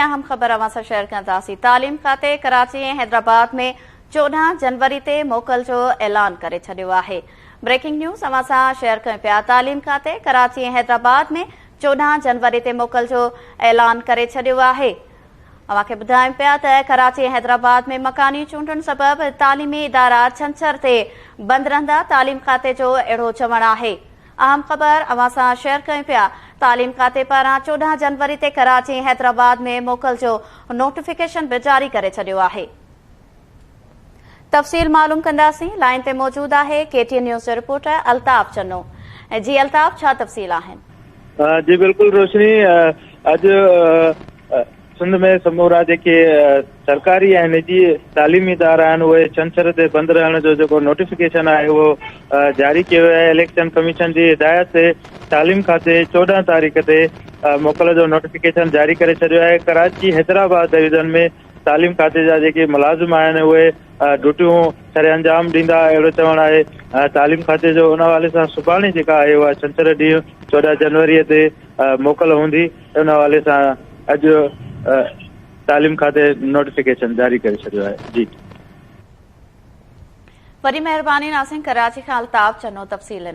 अहम ख़बर अवां सां शेयर कंदासीं। तालीम खाते कराची ऐं हैदराबाद में 14 जनवरी ते मोकल जो ऐलान करे छॾियो आहे। ब्रेकिंग न्यूज़ अवां सां शेयर कयूं पिया। तालीम खाते कराची ऐं हैदराबाद में 14 जनवरी ते मोकल जो ऐलान करे छॾियो आहे। अवां खे ॿुधायूं पिया त कराची ऐं हैदराबाद में मकानी चूंडुनि सबबि तालीमी इदारा छंछर ते बंदि रहंदा। तालीम खाते जो अहिड़ो चवणु आहे। अहम ख़बर अवां सां शेयर कयूं पिया। तालीम खाते पारां 14 जनवरी ते कराची ऐं हैदराबाद में मोकल जो नोटिफिकेशन बि जारी करे छॾियो आहे। तफ़सील मालूम कंदासीं। लाइन ते मौजूद आहे KTN न्यूज़ जो रिपोर्टर अल्ताफ़ चन्नो। जी अल्ताफ़, छा तफ़सील आहिनि? जी बिल्कुल रोशनी, अॼु सिंध में समूरा जेके सरकारी ऐं निजी तालीमी इदारा आहिनि उहे छंछर ते बंदि रहण जो जेको नोटिफिकेशन आहे उहो जारी कयो आहे। इलेक्शन कमीशन जी हिदायत ते तालीम खाते 14 तारीख़ ते मोकल जो नोटिफिकेशन जारी करे छॾियो आहे। कराची हैदराबाद डिवीज़न में तालीम खाते जा जेके मुलाज़िम आहिनि उहे ड्यूटियूं सरे अंजाम ॾींदा, अहिड़ो चवणु आहे। तालीम खाते जो उन हवाले सां सुभाणे जेका आहे उहा छंछर ॾींहुं 14 जनवरीअ ते मोकल हूंदी। उन हवाले सां अॼु तालीम खाते नोटिफिकेशन जारी करे छॾियो आहे। जी वॾी महिरबानी नासिन, कराची खां अल्ताफ़ चन्नो तफ़सील